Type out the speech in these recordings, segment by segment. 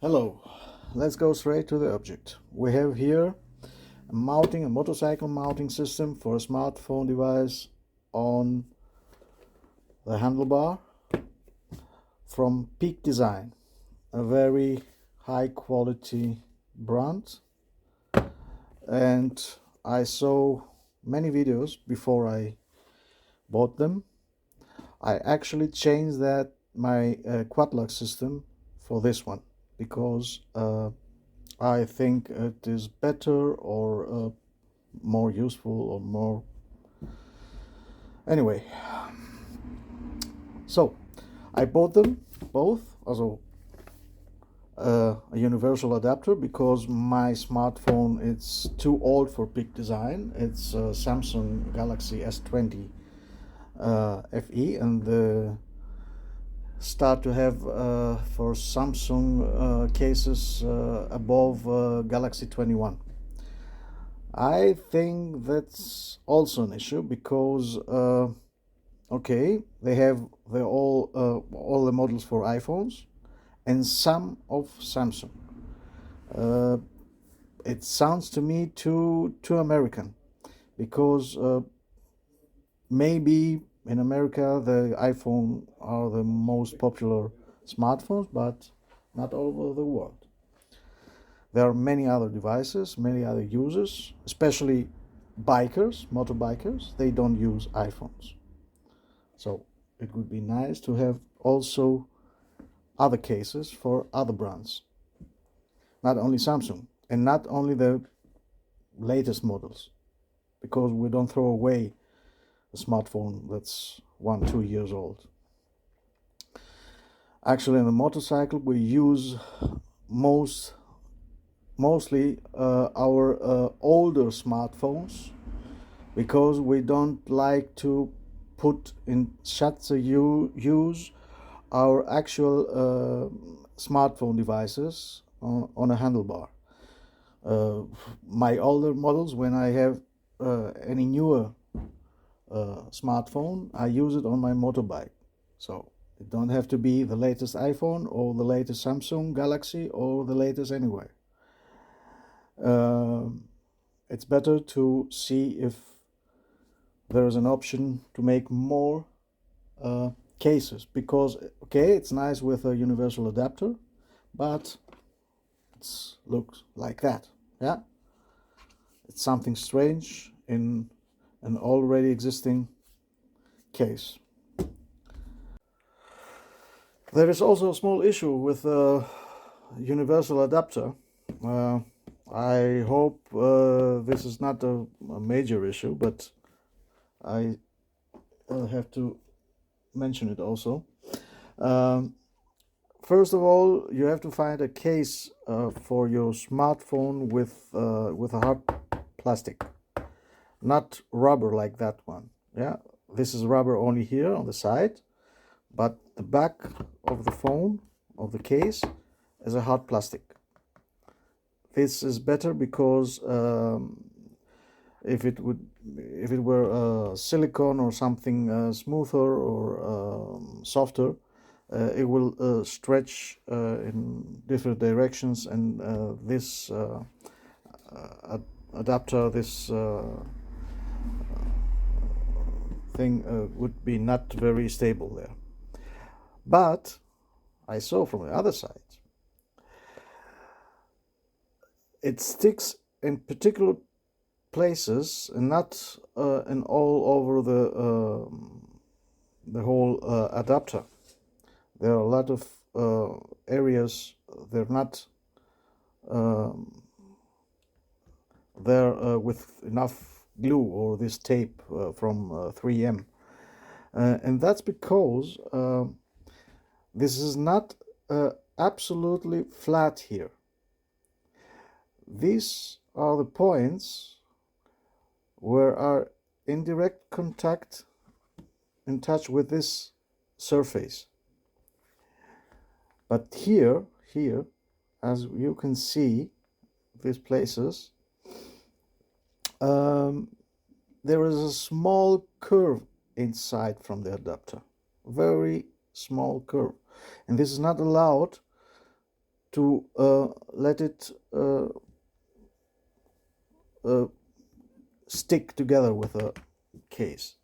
Hello, let's go straight to the object. We have here a motorcycle mounting system for a smartphone device on the handlebar from Peak Design, a very high quality brand. And I saw many videos before I bought them. I actually changed my quad lock system for this one because I think it is better or more useful or more. Anyway, so I bought them both, also a universal adapter, because my smartphone it's too old for Peak Design. It's a Samsung Galaxy S20 FE, and the start to have for Samsung cases above Galaxy 21. I think that's also an issue because okay, they have all the models for iPhones and some of Samsung. It sounds to me too American, because maybe in America the iPhone are the most popular smartphones, but not all over the world. There are many other devices, many other users, especially bikers, motorbikers. They don't use iPhones. So it would be nice to have also other cases for other brands, not only Samsung and not only the latest models, because we don't throw away a smartphone that's 1-2 years old. Actually, in the motorcycle we use mostly our older smartphones, because we don't like to put in such a use our actual smartphone devices on a handlebar. My older models, when I have any newer smartphone, I use it on my motorbike. So it don't have to be the latest iPhone or the latest Samsung Galaxy or the latest anywhere. It's better to see if there is an option to make more cases, because okay, it's nice with a universal adapter, but it looks like that. Yeah, it's something strange in an already existing case. There is also a small issue with a universal adapter. I hope this is not a major issue, but I have to mention it also. First of all, you have to find a case for your smartphone with a hard plastic, not rubber like that one. Yeah, this is rubber only here on the side, but the back of the phone, of the case, is a hard plastic. This is better because if it were silicone or something smoother or softer, it will stretch in different directions, and this adapter, this thing would be not very stable there. But I saw from the other side, it sticks in particular places and not in all over the whole adapter. There are a lot of areas they're not there with enough glue or this tape from 3M, and that's because this is not absolutely flat here. These are the points where are in direct contact, in touch with this surface. But here, as you can see, these places, there is a small curve inside from the adapter, very small curve, and this is not allowed to let it stick together with a case.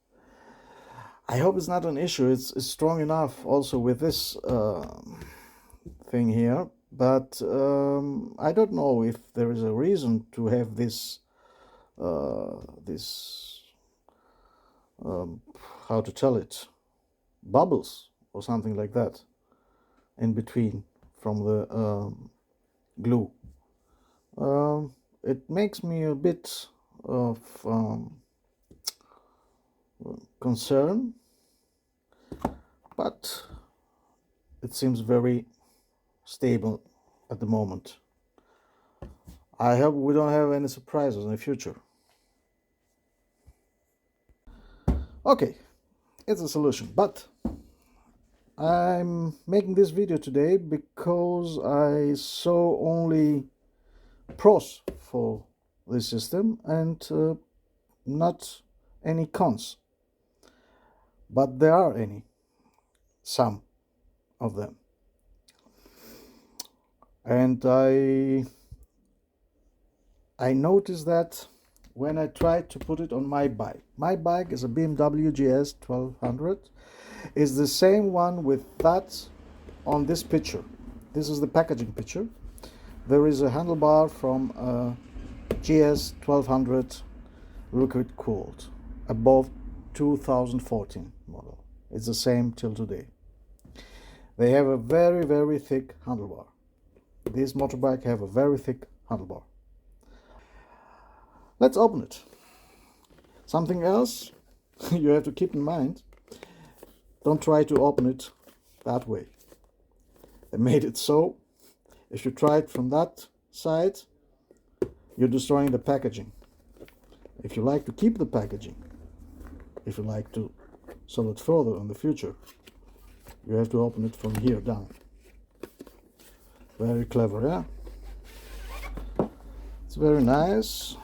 I hope it's not an issue. It's strong enough also with this thing here, but I don't know if there is a reason to have this how to tell it, bubbles or something like that in between from the glue. It makes me a bit of concern, but it seems very stable at the moment. I hope we don't have any surprises in the future. Okay, it's a solution, but I'm making this video today because I saw only pros for this system and not any cons, but there are some of them. And I noticed that when I tried to put it on my bike is a BMW GS 1200, is the same one with that on this picture. This is the packaging picture. There is a handlebar from GS 1200 liquid cooled above 2014 model. It's the same till today. They have a very, very thick handlebar. This motorbike have a very thick handlebar. Let's open it. Something else you have to keep in mind, don't try to open it that way. They made it so, if you try it from that side, you're destroying the packaging. If you like to keep the packaging, if you like to sell it further in the future, you have to open it from here down. Very clever, yeah? It's very nice.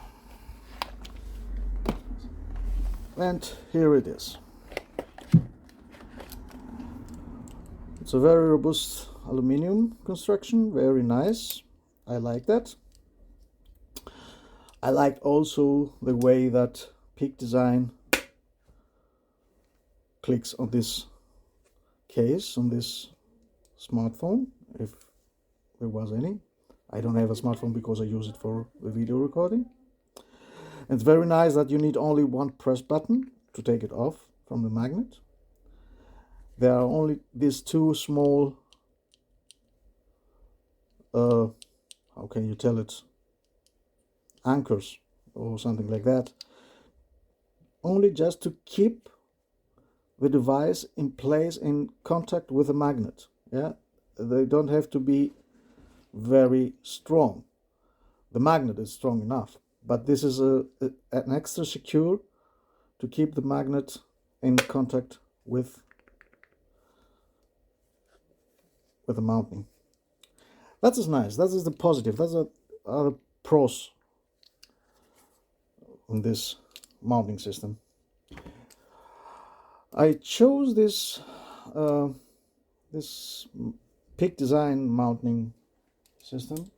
And here it is. It's a very robust aluminium construction, very nice. I like that. I like also the way that Peak Design clicks on this case, on this smartphone, if there was any. I don't have a smartphone because I use it for the video recording. It's very nice that you need only one press button to take it off from the magnet. There are only these two small, how can you tell it, anchors or something like that, only just to keep the device in place in contact with the magnet. Yeah, they don't have to be very strong. The magnet is strong enough, but this is an extra secure to keep the magnet in contact with the mounting. That is nice. That is the positive. That's are the pros on this mounting system. I chose this this Peak Design mounting system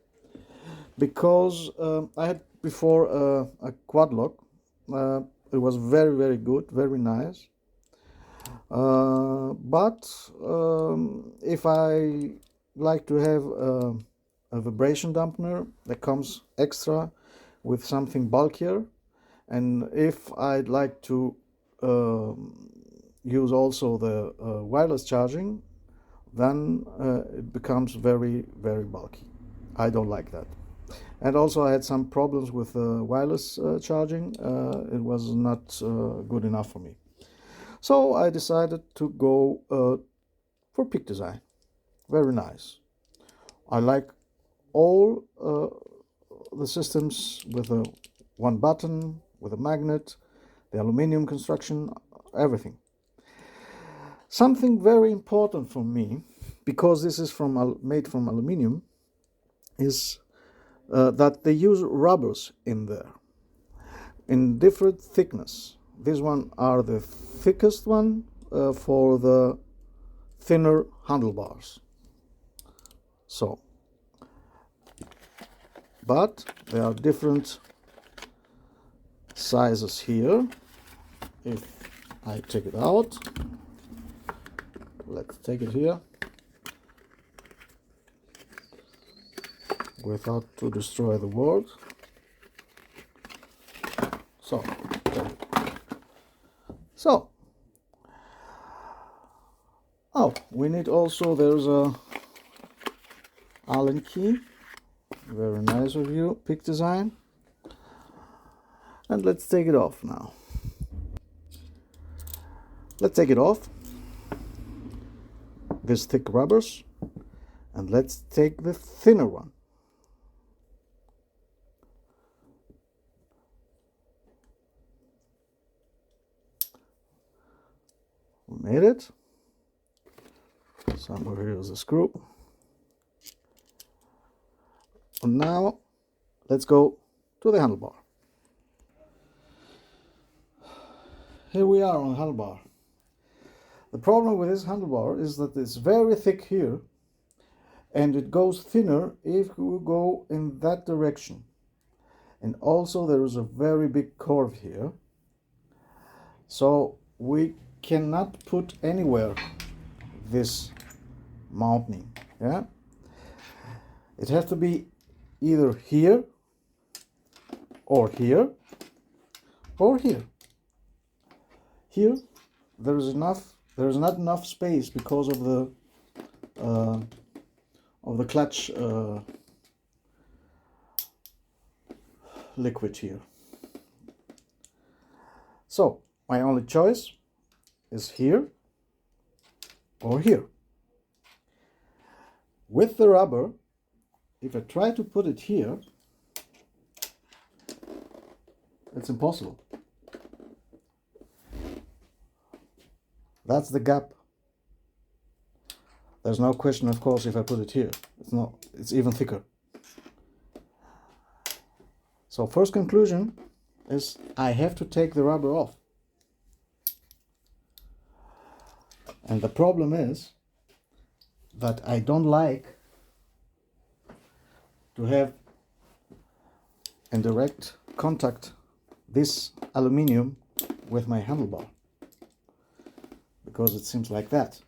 because I had before a quad lock. It was very, very good, very nice. But if I like to have a vibration dampener that comes extra with something bulkier, and if I'd like to use also the wireless charging, then it becomes very, very bulky. I don't like that. And also I had some problems with wireless charging. It was not good enough for me. So I decided to go for Peak Design. Very nice. I like all the systems with a one button, with a magnet, the aluminium construction, everything. Something very important for me, because this is made from aluminium, is that they use rubbers in there in different thickness. These one are the thickest one for the thinner handlebars. So but there are different sizes here. If I take it out, let's take it here without to destroy the world. So oh, we need also, there's a Allen key, very nice of you, Peak Design. And let's take it off now. Let's take it off, these thick rubbers, and let's take the thinner one. We made it. Somewhere here is a screw. And now let's go to the handlebar. Here we are on the handlebar. The problem with this handlebar is that it's very thick here, and it goes thinner if we go in that direction. And also there is a very big curve here, so we cannot put anywhere this mounting. Yeah, it has to be either here or here or here. Here there is not enough space because of the clutch liquid here. So my only choice is here or here. With the rubber, if I try to put it here, it's impossible. That's the gap. There's no question, of course, if I put it here. It's even thicker. So first conclusion is I have to take the rubber off. And the problem is that I don't like to have in direct contact this aluminium with my handlebar, because it seems like that,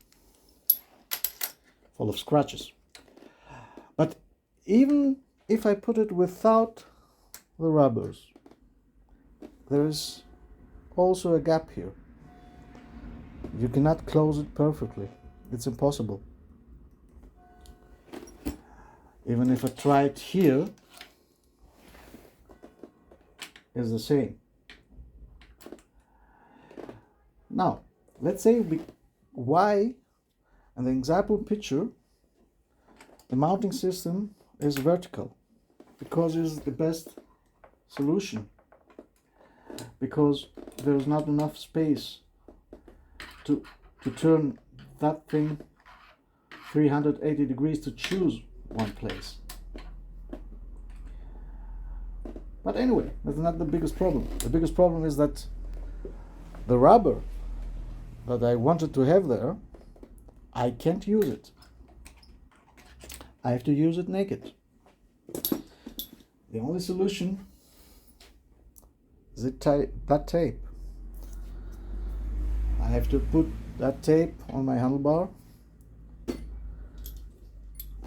full of scratches. But even if I put it without the rubbers, there is also a gap here. You cannot close it perfectly. It's impossible. Even if I try it here, it's the same. Now, let's say why, in the example picture, the mounting system is vertical, because it's the best solution, because there's not enough space to turn that thing 380 degrees to choose one place. But anyway, that's not the biggest problem. The biggest problem is that the rubber that I wanted to have there, I can't use it. I have to use it naked. The only solution is that tape. I have to put that tape on my handlebar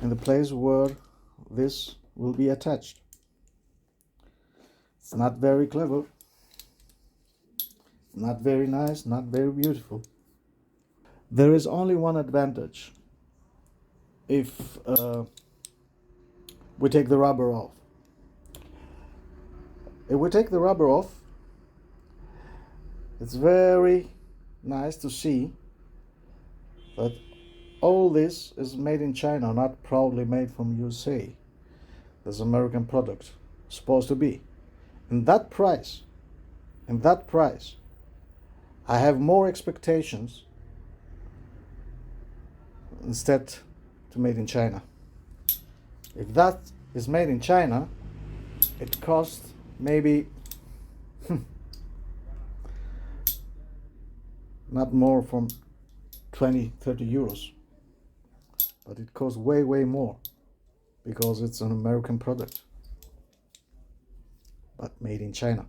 in the place where this will be attached. It's not very clever, not very nice, not very beautiful. There is only one advantage if we take the rubber off. If we take the rubber off, it's very nice to see that all this is made in China, not proudly made from USA. This American product supposed to be. In that price, I have more expectations instead to made in China. If that is made in China, it costs maybe not more from 20-30 euros, but it costs way more because it's an American product. but made in China.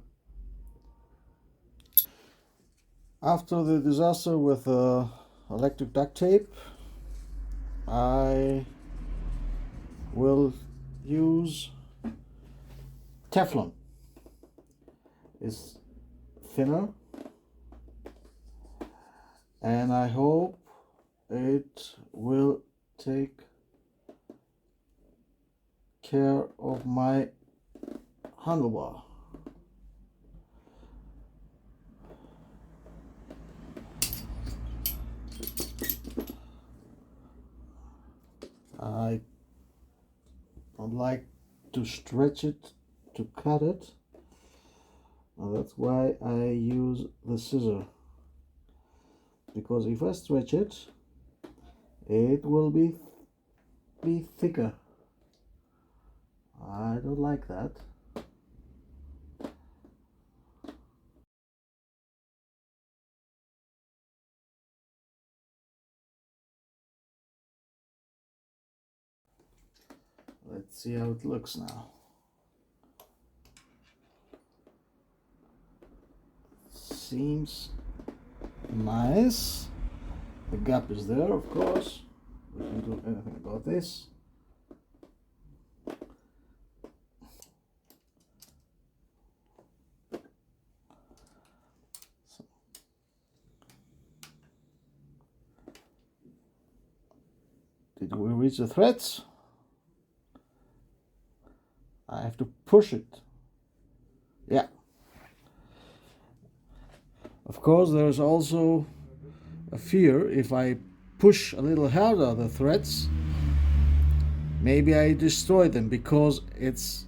After the disaster with electric duct tape, I will use Teflon. It's thinner, and I hope it will take care of my handlebar. I don't like to stretch it to cut it. That's why I use the scissor, because if I stretch it, it will be thicker. I don't like that. Let's see how it looks now. Seems nice. The gap is there, of course. We can do anything about this. So, did we reach the threads? I have to push it. Yeah. Of course, there's also a fear if I push a little harder the threads, maybe I destroy them, because it's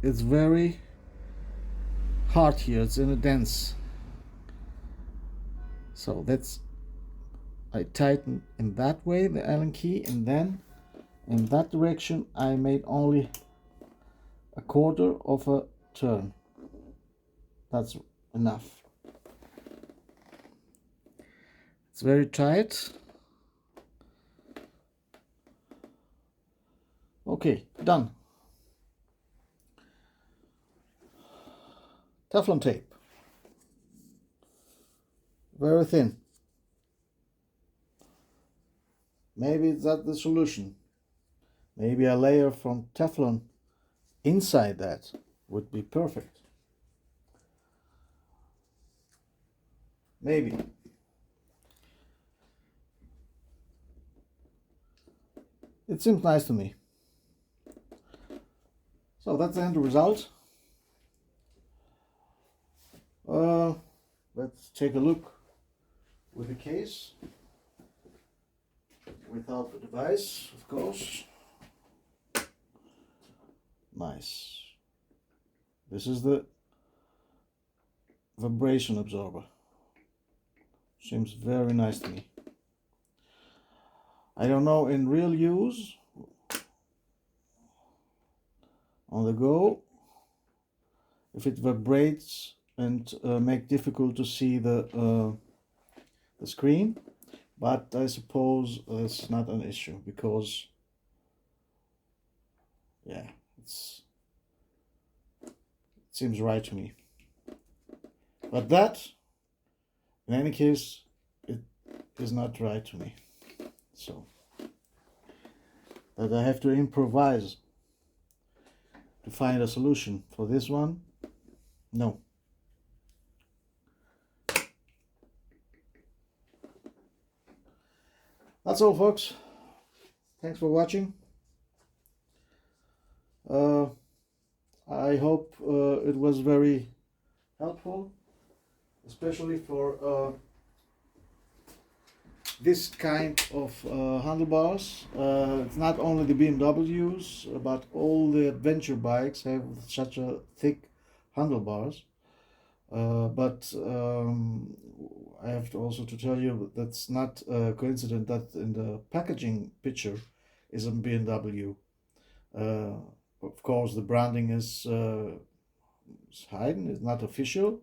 very hard here. It's in a dense. So that's, I tighten in that way the Allen key, and then in that direction I made only a quarter of a turn. That's enough. It's very tight. Okay, done. Teflon tape. Very thin. Maybe that's the solution. Maybe a layer from Teflon inside that would be perfect. Maybe. It seems nice to me. So that's the end result. Let's take a look with the case, without the device, of course. Nice. This is the vibration absorber. Seems very nice to me. I don't know in real use, on the go, if it vibrates and make difficult to see the screen, but I suppose it's not an issue, because yeah, it seems right to me. But that, in any case, it is not right to me. So that I have to improvise to find a solution for this one. No. That's all, folks. Thanks for watching. I hope it was very helpful, especially for this kind of handlebars. It's not only the BMWs, but all the adventure bikes have such a thick handlebars. But I have to also to tell you that's not a coincidence that in the packaging picture is a BMW. Of course, the branding is hidden, it's not official,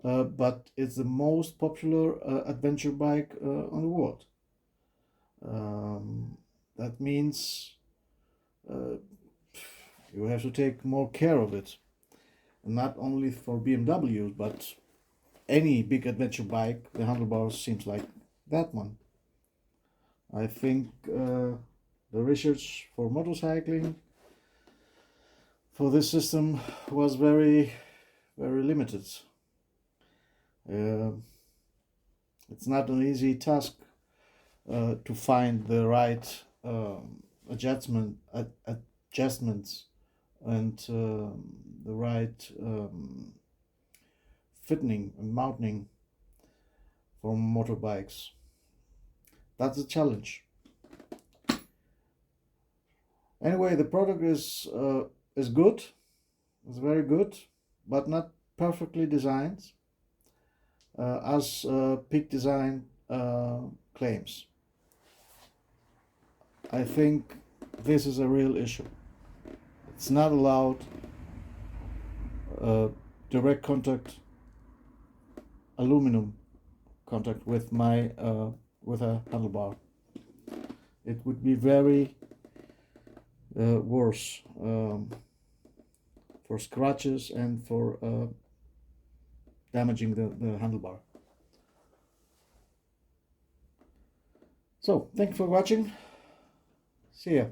but it's the most popular adventure bike on the world. That means You have to take more care of it. And not only for BMWs, but any big adventure bike, the handlebars seems like that one. I think the research for motorcycling for this system was very, very limited. It's not an easy task to find the right adjustments and the right fitting and mounting for motorbikes. That's a challenge. Anyway, the product is good. It's very good, but not perfectly designed, as Peak Design claims. I think this is a real issue. It's not allowed direct contact, aluminum contact with my with a handlebar. It would be very worse for scratches and for damaging the handlebar. So, thank you for watching. See ya.